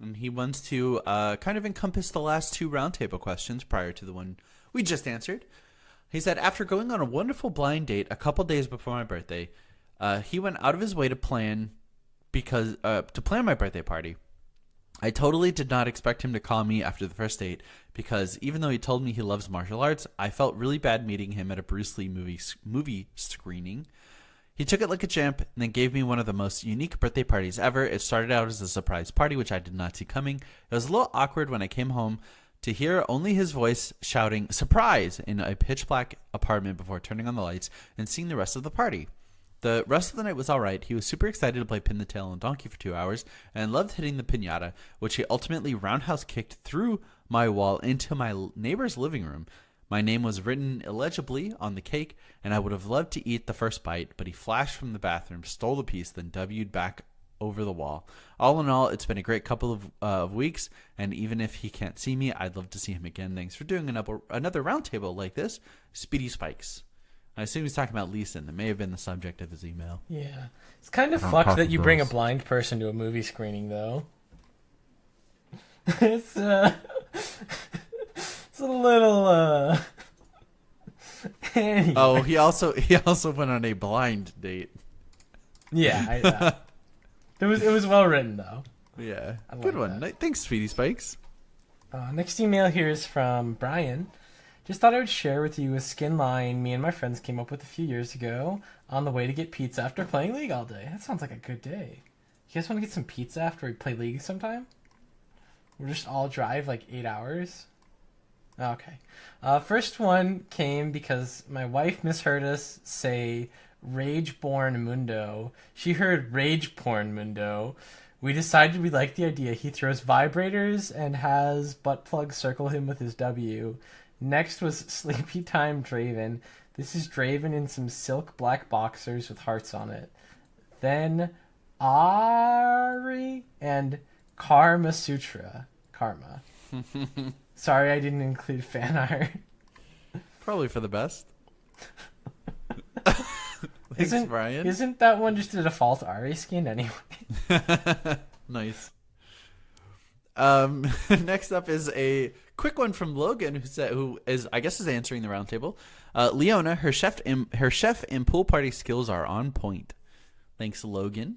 and he wants to kind of encompass the last two roundtable questions prior to the one we just answered. He said, after going on a wonderful blind date a couple days before my birthday, he went out of his way to plan my birthday party. I totally did not expect him to call me after the first date because even though he told me he loves martial arts, I felt really bad meeting him at a Bruce Lee movie screening. He took it like a champ and then gave me one of the most unique birthday parties ever. It started out as a surprise party, which I did not see coming. It was a little awkward when I came home to hear only his voice shouting "surprise" in a pitch black apartment before turning on the lights and seeing the rest of the party. The rest of the night was alright. He was super excited to play Pin the Tail on Donkey for 2 hours and loved hitting the piñata, which he ultimately roundhouse kicked through my wall into my neighbor's living room. My name was written illegibly on the cake, and I would have loved to eat the first bite, but he flashed from the bathroom, stole the piece, then W'd back over the wall. All in all, it's been a great couple of weeks, and even if he can't see me, I'd love to see him again. Thanks for doing another roundtable like this. Speedy Spikes. I assume he's talking about Leeson. That may have been the subject of his email. Yeah. It's kind of fucked that you bring a blind person to a movie screening, though. It's a little, anyway. Oh, he also went on a blind date. Yeah, it was well written, though. Yeah, I good like one. that. Thanks, Speedy Spikes. Next email here is from Brian. Just thought I would share with you a skin line me and my friends came up with a few years ago on the way to get pizza after playing League all day. That sounds like a good day. You guys want to get some pizza after we play League sometime? We'll just all drive like 8 hours. Okay. First one came because my wife misheard us say Rageborn Mundo. She heard Rage Porn Mundo. We decided we liked the idea. He throws vibrators and has butt plugs circle him with his W. Next was Sleepy Time Draven. This is Draven in some silk black boxers with hearts on it. Then Ari and Karma Sutra. Karma. Sorry I didn't include fan art. Probably for the best. Thanks, Brian. Isn't that one just a default Ari skin anyway? Nice. Next up is a quick one from Logan, who is I guess is answering the roundtable. Leona, her chef and pool party skills are on point. Thanks, Logan.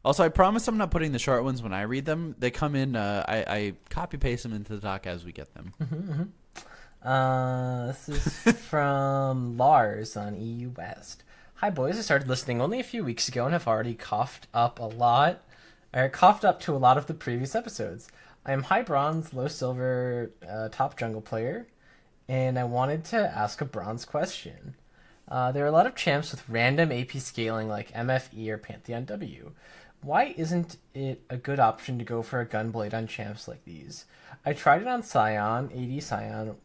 Also, I promise I'm not putting the short ones when I read them. They come in. I copy paste them into the doc as we get them. This is from Lars on EU West. Hi boys, I started listening only a few weeks ago and have already coughed up to a lot of the previous episodes. I am high bronze, low silver, top jungle player, and I wanted to ask a bronze question. There are a lot of champs with random AP scaling like MFE or Pantheon W. Why isn't it a good option to go for a gunblade on champs like these? I tried it on Scion, AD Scion,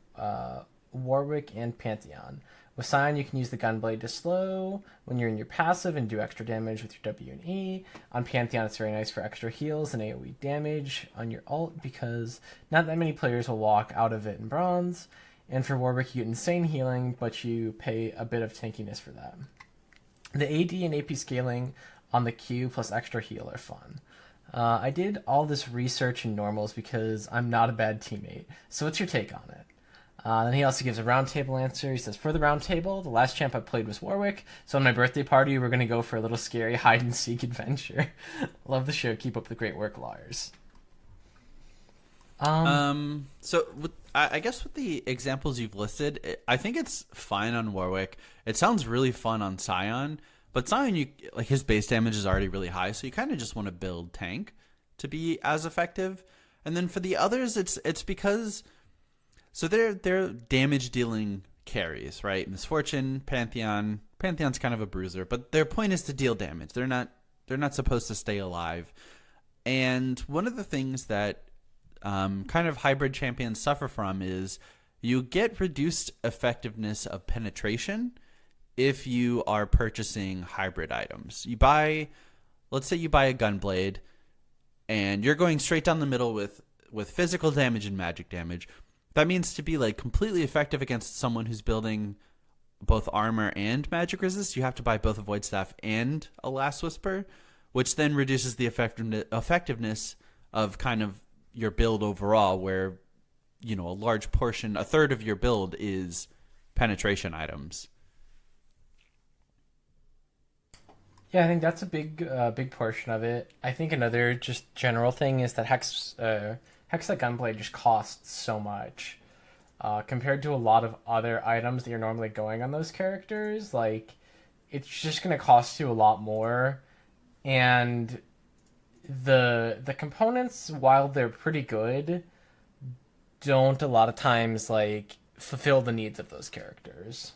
Warwick, and Pantheon. With Scion, you can use the gunblade to slow when you're in your passive and do extra damage with your W and E. On Pantheon, it's very nice for extra heals and AoE damage on your ult because not that many players will walk out of it in bronze. And for Warwick, you get insane healing, but you pay a bit of tankiness for that. The AD and AP scaling on the Q plus extra heal are fun. I did all this research in normals because I'm not a bad teammate. So what's your take on it? Then he also gives a roundtable answer. He says, for the roundtable, the last champ I played was Warwick, so on my birthday party, we're going to go for a little scary hide-and-seek adventure. Love the show. Keep up the great work, Lars. I guess with the examples you've listed, I think it's fine on Warwick. It sounds really fun on Scion, but Scion, his base damage is already really high, so you kind of just want to build tank to be as effective. And then for the others, it's because so they're damage dealing carries, right? Misfortune, Pantheon's kind of a bruiser, but their point is to deal damage. They're not supposed to stay alive. And one of the things that kind of hybrid champions suffer from is you get reduced effectiveness of penetration if you are purchasing hybrid items. Let's say you buy a gunblade and you're going straight down the middle with physical damage and magic damage. That means to be completely effective against someone who's building both armor and magic resist, you have to buy both a Void Staff and a Last Whisper, which then reduces the effectiveness of kind of your build overall, where a third of your build is penetration items. Yeah, I think that's a big portion of it. I think another just general thing is that Hextech Gunblade just costs so much compared to a lot of other items that you're normally going on those characters. It's just going to cost you a lot more, and the components, while they're pretty good, don't a lot of times fulfill the needs of those characters.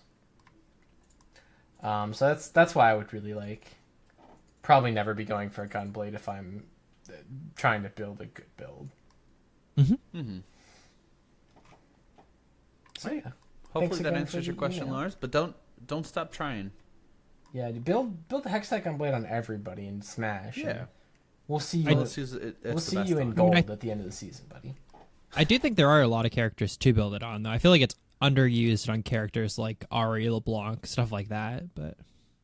So that's why I would really probably never be going for a gunblade if I'm trying to build a good build. Mm-hmm. Mm-hmm. So yeah. Hopefully that answers your question, Lars. But don't stop trying. Yeah, build the Hextech Gunblade on everybody in Smash. Yeah. We'll see you. We'll see you in gold at the end of the season, buddy. I do think there are a lot of characters to build it on, though. I feel like it's underused on characters like Ari, LeBlanc, stuff like that. But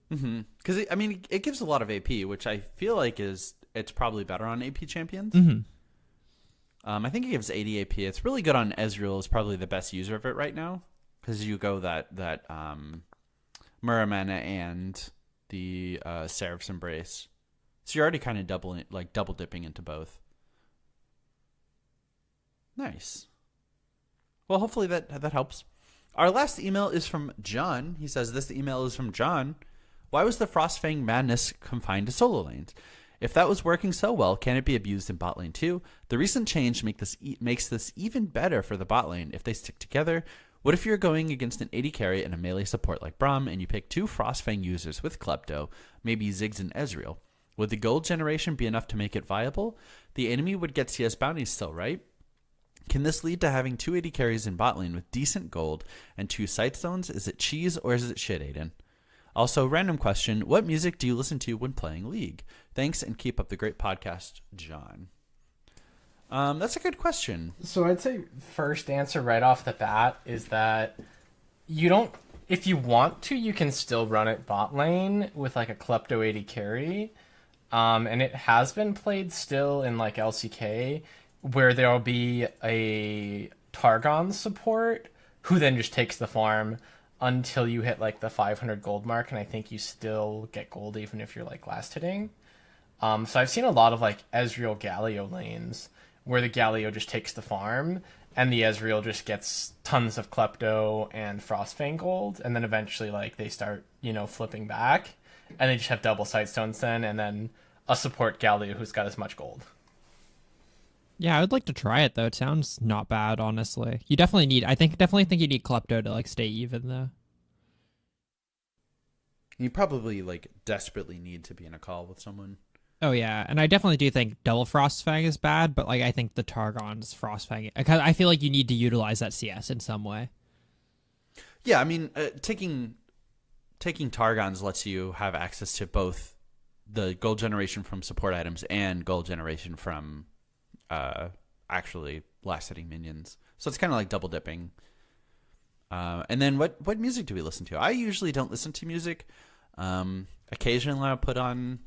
because it gives a lot of AP, which I feel like it's probably better on AP champions. Mm-hmm. I think it gives 80 AP. It's really good on Ezreal. Is probably the best user of it right now because you go that Muramana and the Seraph's Embrace. So you're already kind of double dipping into both. Nice. Well, hopefully that helps. Our last email is from John. He says, this email is from John. Why was the Frostfang madness confined to solo lanes? If that was working so well, can it be abused in bot lane too? The recent change makes this even better for the bot lane if they stick together. What if you're going against an AD carry and a melee support like Braum, and you pick 2 Frostfang users with Klepto, maybe Ziggs and Ezreal? Would the gold generation be enough to make it viable? The enemy would get CS bounties still, right? Can this lead to having 2 AD carries in bot lane with decent gold and 2 sight zones? Is it cheese or is it shit, Aiden? Also, random question, what music do you listen to when playing League? Thanks, and keep up the great podcast, John. That's a good question. So I'd say first answer right off the bat is that you don't, if you want to, you can still run it bot lane with like a Klepto AD carry. And it has been played still in like LCK where there'll be a Targon support who then just takes the farm until you hit like the 500 gold mark, and I think you still get gold even if you're like last hitting. So I've seen a lot of like Ezreal Galio lanes where the Galio just takes the farm and the Ezreal just gets tons of Klepto and Frostfang gold, and then eventually like they start, you know, flipping back and they just have double sightstones then, and then a support Galio who's got as much gold. Yeah, I would like to try it though. It sounds not bad, honestly. You definitely need. Definitely think you need Klepto to like stay even though. You probably like desperately need to be in a call with someone. Oh yeah, and I definitely do think double Frostfang is bad, but like I think the Targon's Frostfang, because I feel like you need to utilize that CS in some way. Yeah, I mean, taking Targons lets you have access to both the gold generation from support items and gold generation from actually last hitting minions. So it's kind of like double dipping. And then what music do we listen to? I usually don't listen to music. Occasionally I'll put on,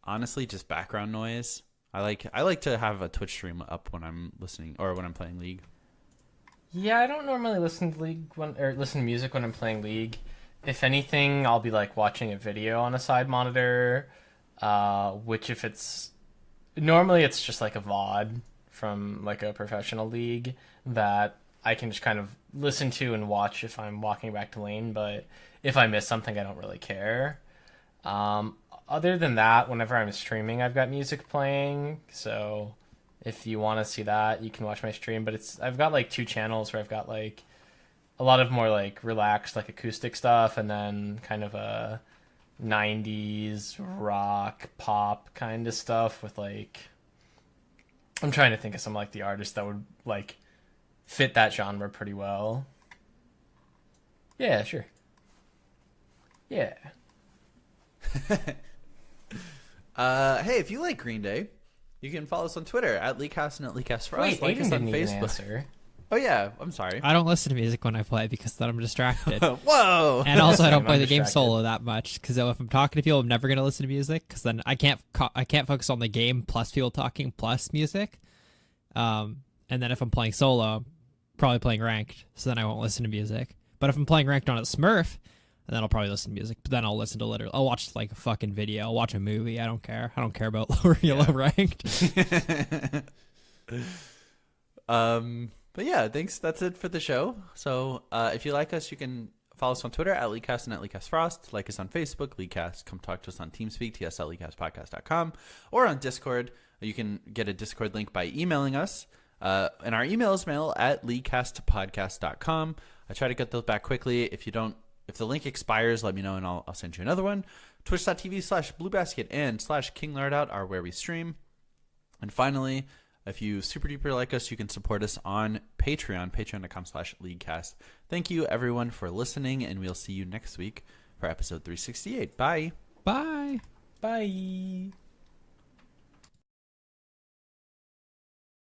honestly, just background noise. I like to have a Twitch stream up when I'm listening or when I'm playing League. Yeah, I don't normally listen to listen to music when I'm playing League. If anything, I'll be like watching a video on a side monitor, which if it's normally it's just like a VOD from like a professional league that I can just kind of listen to and watch if I'm walking back to lane, but if I miss something, I don't really care. Other than that, whenever I'm streaming, I've got music playing, so if you want to see that, you can watch my stream, but I've got like 2 channels where I've got like a lot of more like relaxed like acoustic stuff, and then kind of a 90s rock pop kind of stuff with like, I'm trying to think of some like the artists that would like fit that genre pretty well. Yeah, sure. Yeah. Hey, if you like Green Day, you can follow us on Twitter at Leakcast and at LeakcastFrost. Wait, like Aiden us on didn't even Facebook. answer. Oh yeah, I'm sorry. I don't listen to music when I play because then I'm distracted. Whoa. And also, I don't Same, play I'm the game distracted. solo that much because if I'm talking to people, I'm never gonna listen to music because then I can't focus on the game plus people talking plus music. And then if I'm playing solo, I'm probably playing ranked, so then I won't listen to music. But if I'm playing ranked on a Smurf, then I'll probably listen to music. But then I'll listen to I'll watch like a fucking video. I'll watch a movie. I don't care. I don't care about low ranked. But yeah, thanks. That's it for the show. So if you like us, you can follow us on Twitter at Leakcast and at LeakcastFrost. Like us on Facebook, Leakcast. Come talk to us on TeamSpeak, ts@leakcastpodcast.com. Or on Discord. You can get a Discord link by emailing us. And our email is mail@leakcastpodcast.com. I try to get those back quickly. If the link expires, let me know and I'll send you another one. Twitch.tv/bluebasket and /KingLardout are where we stream. And finally, if you super duper like us, you can support us on Patreon, patreon.com/leaguecast. Thank you everyone for listening, and we'll see you next week for episode 368. Bye. Bye. Bye.